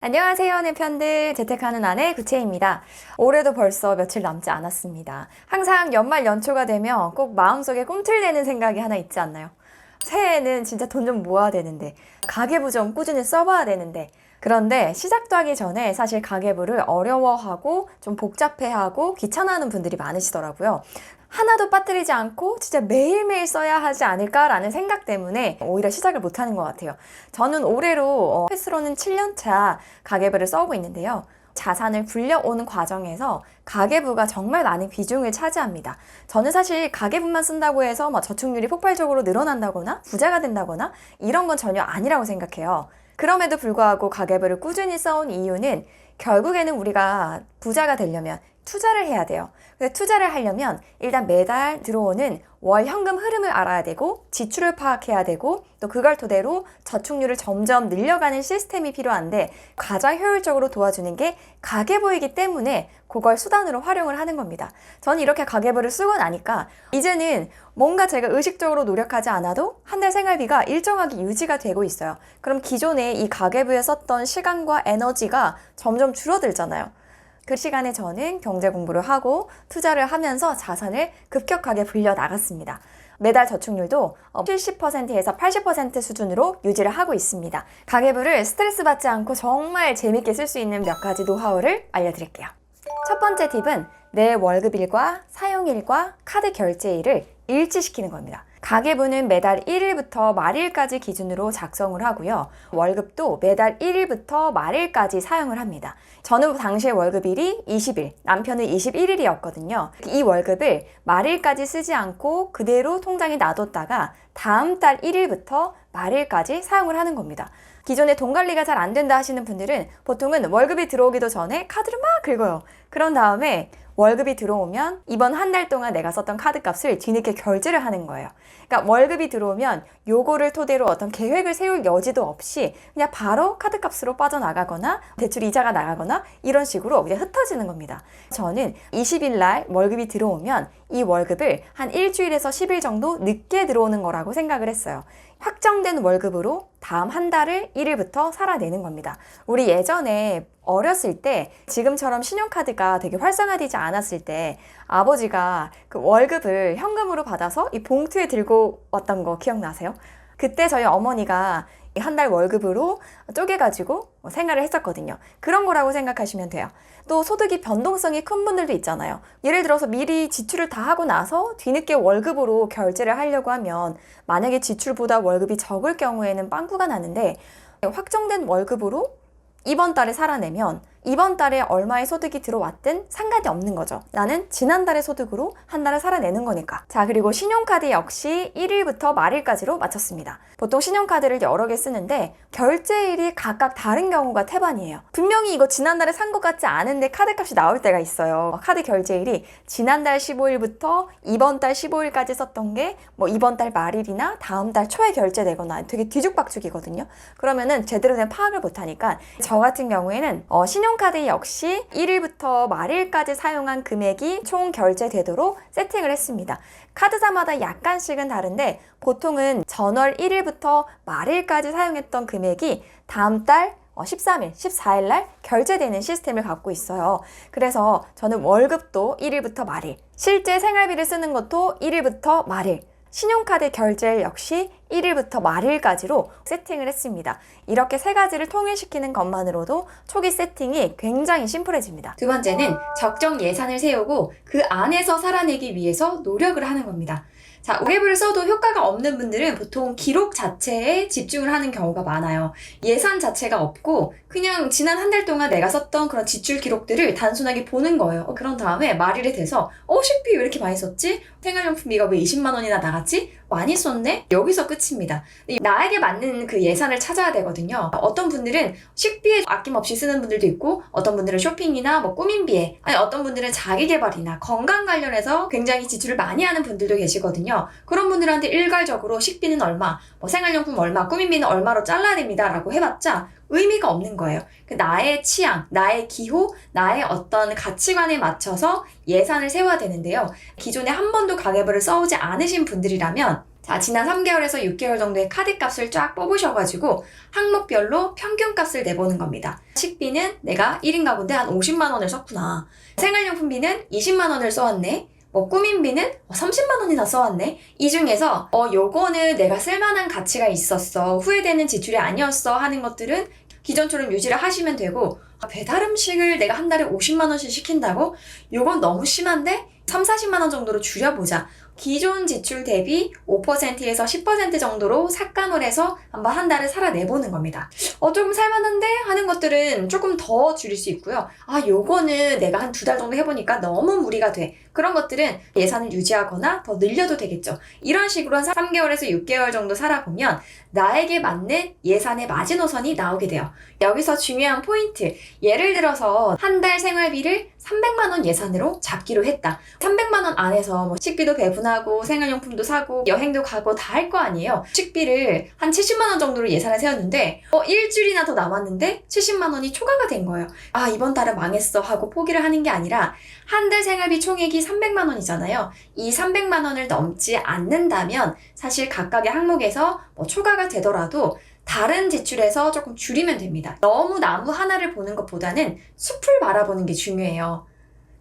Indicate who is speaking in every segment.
Speaker 1: 안녕하세요, 내 편들. 재택하는 아내 구채입니다. 올해도 벌써 며칠 남지 않았습니다. 항상 연말 연초가 되면 꼭 마음속에 꿈틀대는 생각이 하나 있지 않나요? 새해에는 진짜 돈 좀 모아야 되는데, 가계부 좀 꾸준히 써봐야 되는데, 그런데 시작도 하기 전에 사실 가계부를 어려워하고 좀 복잡해하고 귀찮아하는 분들이 많으시더라고요. 하나도 빠뜨리지 않고 진짜 매일매일 써야 하지 않을까라는 생각 때문에 오히려 시작을 못하는 것 같아요. 저는 올해로 횟수로는 7년차 가계부를 써오고 있는데요. 자산을 불려오는 과정에서 가계부가 정말 많은 비중을 차지합니다. 저는 사실 가계부만 쓴다고 해서 저축률이 폭발적으로 늘어난다거나 부자가 된다거나 이런 건 전혀 아니라고 생각해요. 그럼에도 불구하고 가계부를 꾸준히 써온 이유는 결국에는 우리가 부자가 되려면 투자를 해야 돼요. 근데 투자를 하려면 일단 매달 들어오는 월 현금 흐름을 알아야 되고 지출을 파악해야 되고 또 그걸 토대로 저축률을 점점 늘려가는 시스템이 필요한데 가장 효율적으로 도와주는 게 가계부이기 때문에 그걸 수단으로 활용을 하는 겁니다. 저는 이렇게 가계부를 쓰고 나니까 이제는 뭔가 제가 의식적으로 노력하지 않아도 한 달 생활비가 일정하게 유지가 되고 있어요. 그럼 기존에 이 가계부에 썼던 시간과 에너지가 점점 줄어들잖아요. 그 시간에 저는 경제 공부를 하고 투자를 하면서 자산을 급격하게 불려 나갔습니다. 매달 저축률도 70%에서 80% 수준으로 유지를 하고 있습니다. 가계부를 스트레스 받지 않고 정말 재밌게 쓸 수 있는 몇 가지 노하우를 알려드릴게요. 첫 번째 팁은 내 월급일과 사용일과 카드 결제일을 일치시키는 겁니다. 가계부는 매달 1일부터 말일까지 기준으로 작성을 하고요. 월급도 매달 1일부터 말일까지 사용을 합니다. 저는 당시에 월급일이 20일, 남편은 21일이었거든요. 이 월급을 말일까지 쓰지 않고 그대로 통장에 놔뒀다가 다음 달 1일부터 말일까지 사용을 하는 겁니다. 기존에 돈 관리가 잘 안 된다 하시는 분들은 보통은 월급이 들어오기도 전에 카드를 막 긁어요. 그런 다음에 월급이 들어오면 이번 한 달 동안 내가 썼던 카드 값을 뒤늦게 결제를 하는 거예요. 그러니까 월급이 들어오면 요거를 토대로 어떤 계획을 세울 여지도 없이 그냥 바로 카드 값으로 빠져나가거나 대출 이자가 나가거나 이런 식으로 그냥 흩어지는 겁니다. 저는 20일 날 월급이 들어오면 이 월급을 한 일주일에서 10일 정도 늦게 들어오는 거라고 생각을 했어요. 확정된 월급으로 다음 한 달을 1일부터 살아내는 겁니다. 우리 예전에 어렸을 때 지금처럼 신용카드가 되게 활성화되지 않았을 때 아버지가 그 월급을 현금으로 받아서 이 봉투에 들고 왔던 거 기억나세요? 그때 저희 어머니가 한 달 월급으로 쪼개가지고 생활을 했었거든요. 그런 거라고 생각하시면 돼요. 또 소득이 변동성이 큰 분들도 있잖아요. 예를 들어서 미리 지출을 다 하고 나서 뒤늦게 월급으로 결제를 하려고 하면 만약에 지출보다 월급이 적을 경우에는 빵꾸가 나는데 확정된 월급으로 이번 달에 살아내면 이번 달에 얼마의 소득이 들어왔든 상관이 없는 거죠. 나는 지난달의 소득으로 한 달을 살아내는 거니까. 자, 그리고 신용카드 역시 1일부터 말일까지로 맞췄습니다. 보통 신용카드를 여러 개 쓰는데 결제일이 각각 다른 경우가 태반이에요. 분명히 이거 지난달에 산 것 같지 않은데 카드값이 나올 때가 있어요. 카드 결제일이 지난달 15일부터 이번 달 15일까지 썼던 게 이번 달 말일이나 다음 달 초에 결제되거나 되게 뒤죽박죽이거든요. 그러면은 제대로 된 파악을 못하니까 저 같은 경우에는 신용카드 역시 1일부터 말일까지 사용한 금액이 총 결제되도록 세팅을 했습니다. 카드사마다 약간씩은 다른데 보통은 전월 1일부터 말일까지 사용했던 금액이 다음 달 13일, 14일 날 결제되는 시스템을 갖고 있어요. 그래서 저는 월급도 1일부터 말일, 실제 생활비를 쓰는 것도 1일부터 말일, 신용카드 결제일 역시 1일부터 말일까지로 세팅을 했습니다. 이렇게 세 가지를 통일시키는 것만으로도 초기 세팅이 굉장히 심플해집니다. 두 번째는 적정 예산을 세우고 그 안에서 살아내기 위해서 노력을 하는 겁니다. 자, 가계부를 써도 효과가 없는 분들은 보통 기록 자체에 집중을 하는 경우가 많아요. 예산 자체가 없고 그냥 지난 한 달 동안 내가 썼던 그런 지출 기록들을 단순하게 보는 거예요. 그런 다음에 말일이 돼서 식비 왜 이렇게 많이 썼지? 생활용품비가 왜 20만 원이나 나갔지? 많이 썼네? 여기서 끝입니다. 나에게 맞는 그 예산을 찾아야 되거든요. 어떤 분들은 식비에 아낌없이 쓰는 분들도 있고 어떤 분들은 쇼핑이나 꾸민비에 아니 어떤 분들은 자기계발이나 건강 관련해서 굉장히 지출을 많이 하는 분들도 계시거든요. 그런 분들한테 일괄적으로 식비는 얼마, 생활용품 얼마, 꾸민비는 얼마로 잘라야 됩니다 라고 해봤자 의미가 없는 거예요. 나의 취향, 나의 기호, 나의 어떤 가치관에 맞춰서 예산을 세워야 되는데요. 기존에 한 번도 가계부를 써오지 않으신 분들이라면 자, 지난 3개월에서 6개월 정도의 카드 값을 쫙 뽑으셔가지고 항목별로 평균값을 내보는 겁니다. 식비는 내가 1인 가구인데 한 50만 원을 썼구나. 생활용품비는 20만 원을 써왔네. 꾸민비는 30만 원이나 써왔네. 이 중에서 요거는 내가 쓸만한 가치가 있었어, 후회되는 지출이 아니었어 하는 것들은 기존처럼 유지를 하시면 되고, 배달 음식을 내가 한 달에 50만 원씩 시킨다고? 요건 너무 심한데 3, 40만 원 정도로 줄여보자. 기존 지출 대비 5%에서 10% 정도로 삭감을 해서 한번 한 달을 살아내보는 겁니다. 조금 살만한데 하는 것들은 조금 더 줄일 수 있고요. 요거는 내가 한 2달 정도 해보니까 너무 무리가 돼. 그런 것들은 예산을 유지하거나 더 늘려도 되겠죠. 이런 식으로 한 3개월에서 6개월 정도 살아보면 나에게 맞는 예산의 마지노선이 나오게 돼요. 여기서 중요한 포인트. 예를 들어서 한 달 생활비를 300만 원 예산으로 잡기로 했다. 300만 원 안에서 식비도 배분하고 생활용품도 사고 여행도 가고 다 할 거 아니에요. 식비를 한 70만 원 정도로 예산을 세웠는데 일주일이나 더 남았는데 70만 원이 초과가 된 거예요. 이번 달은 망했어 하고 포기를 하는 게 아니라 한 달 생활비 총액이 300만 원이잖아요. 이 300만 원을 넘지 않는다면 사실 각각의 항목에서 초과가 되더라도 다른 지출에서 조금 줄이면 됩니다. 너무 나무 하나를 보는 것보다는 숲을 바라보는 게 중요해요.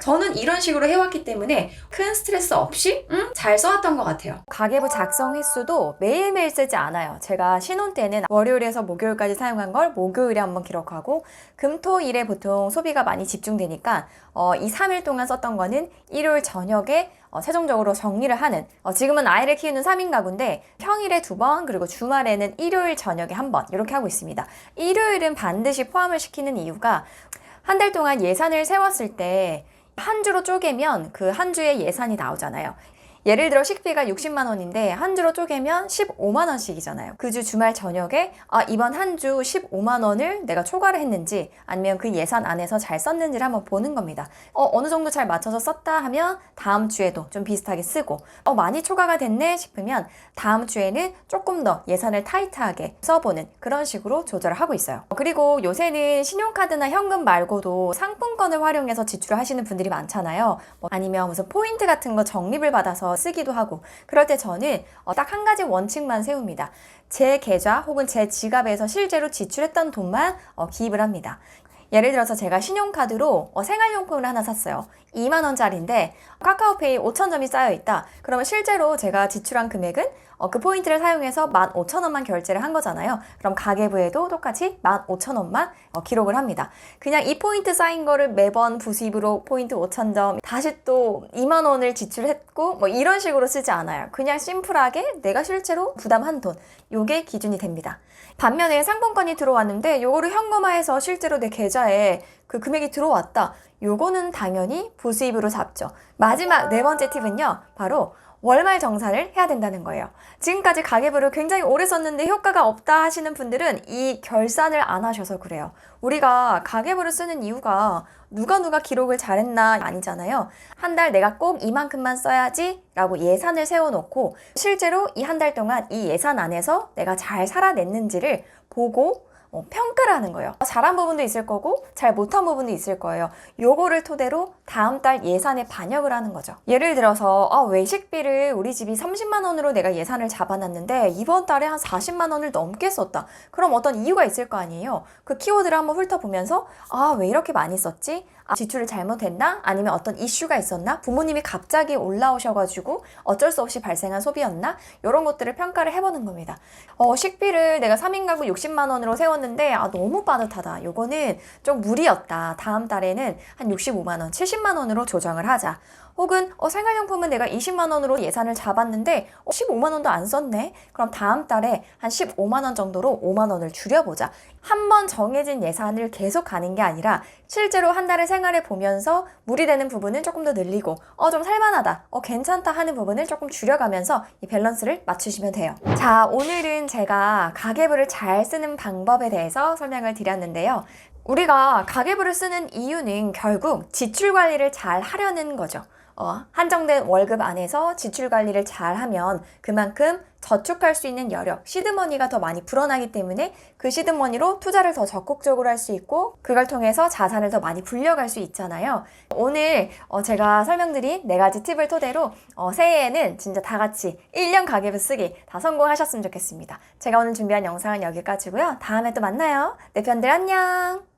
Speaker 1: 저는 이런 식으로 해왔기 때문에 큰 스트레스 없이 잘 써왔던 것 같아요. 가계부 작성 횟수도 매일매일 쓰지 않아요. 제가 신혼 때는 월요일에서 목요일까지 사용한 걸 목요일에 한번 기록하고, 금토일에 보통 소비가 많이 집중되니까 이 3일 동안 썼던 거는 일요일 저녁에 최종적으로 정리를 하는, 지금은 아이를 키우는 3인 가구인데 평일에 2번, 그리고 주말에는 일요일 저녁에 1번 이렇게 하고 있습니다. 일요일은 반드시 포함을 시키는 이유가 한 달 동안 예산을 세웠을 때 한 주로 쪼개면 그 한 주의 예산이 나오잖아요. 예를 들어 식비가 60만 원인데 한 주로 쪼개면 15만 원씩이잖아요. 그 주 주말 저녁에 이번 한 주 15만 원을 내가 초과를 했는지 아니면 그 예산 안에서 잘 썼는지를 한번 보는 겁니다. 어느 정도 잘 맞춰서 썼다 하면 다음 주에도 좀 비슷하게 쓰고, 많이 초과가 됐네 싶으면 다음 주에는 조금 더 예산을 타이트하게 써보는 그런 식으로 조절을 하고 있어요. 그리고 요새는 신용카드나 현금 말고도 상품권을 활용해서 지출을 하시는 분들이 많잖아요. 아니면 무슨 포인트 같은 거 적립을 받아서 쓰기도 하고, 그럴 때 저는 딱 한 가지 원칙만 세웁니다. 제 계좌 혹은 제 지갑에서 실제로 지출했던 돈만 기입을 합니다. 예를 들어서 제가 신용카드로 생활용품을 하나 샀어요. 2만 원짜리인데 카카오페이 5,000점이 쌓여있다. 그러면 실제로 제가 지출한 금액은 그 포인트를 사용해서 15,000원만 결제를 한 거잖아요. 그럼 가계부에도 똑같이 15,000원만 기록을 합니다. 그냥 이 포인트 쌓인 거를 매번 부수입으로 포인트 5,000점 다시 또 2만 원을 지출했고 이런 식으로 쓰지 않아요. 그냥 심플하게 내가 실제로 부담한 돈, 요게 기준이 됩니다. 반면에 상품권이 들어왔는데 요거를 현금화해서 실제로 내 계좌에 그 금액이 들어왔다. 요거는 당연히 부수입으로 잡죠. 마지막 4번째 팁은요, 바로 월말 정산을 해야 된다는 거예요. 지금까지 가계부를 굉장히 오래 썼는데 효과가 없다 하시는 분들은 이 결산을 안 하셔서 그래요. 우리가 가계부를 쓰는 이유가 누가 기록을 잘했나 아니잖아요. 한 달 내가 꼭 이만큼만 써야지 라고 예산을 세워놓고 실제로 이 한 달 동안 이 예산 안에서 내가 잘 살아냈는지를 보고 평가를 하는 거예요. 잘한 부분도 있을 거고 잘 못한 부분도 있을 거예요. 요거를 토대로 다음 달 예산에 반영을 하는 거죠. 예를 들어서 외식비를 우리 집이 30만 원으로 내가 예산을 잡아놨는데 이번 달에 한 40만 원을 넘게 썼다. 그럼 어떤 이유가 있을 거 아니에요. 그 키워드를 한번 훑어보면서 왜 이렇게 많이 썼지? 지출을 잘못했나? 아니면 어떤 이슈가 있었나? 부모님이 갑자기 올라오셔가지고 어쩔 수 없이 발생한 소비였나? 이런 것들을 평가를 해보는 겁니다. 식비를 내가 3인 가구 60만 원으로 세웠는데 너무 빠듯하다. 요거는 좀 무리였다. 다음 달에는 한 65만 원, 70만 원으로 조정을 하자. 혹은 생활용품은 내가 20만 원으로 예산을 잡았는데 15만 원도 안 썼네. 그럼 다음 달에 한 15만 원 정도로 5만 원을 줄여보자. 한 번 정해진 예산을 계속 가는 게 아니라 실제로 한 달을 생활해 보면서 무리되는 부분은 조금 더 늘리고 좀 살만하다, 괜찮다 하는 부분을 조금 줄여가면서 이 밸런스를 맞추시면 돼요. 자, 오늘은 제가 가계부를 잘 쓰는 방법에 대해서 설명을 드렸는데요. 우리가 가계부를 쓰는 이유는 결국 지출 관리를 잘 하려는 거죠. 한정된 월급 안에서 지출 관리를 잘 하면 그만큼 저축할 수 있는 여력, 시드머니가 더 많이 불어나기 때문에 그 시드머니로 투자를 더 적극적으로 할 수 있고 그걸 통해서 자산을 더 많이 불려갈 수 있잖아요. 오늘 제가 설명드린 4가지 팁을 토대로 새해에는 진짜 다 같이 1년 가계부 쓰기 다 성공하셨으면 좋겠습니다. 제가 오늘 준비한 영상은 여기까지고요. 다음에 또 만나요. 내 편들 안녕!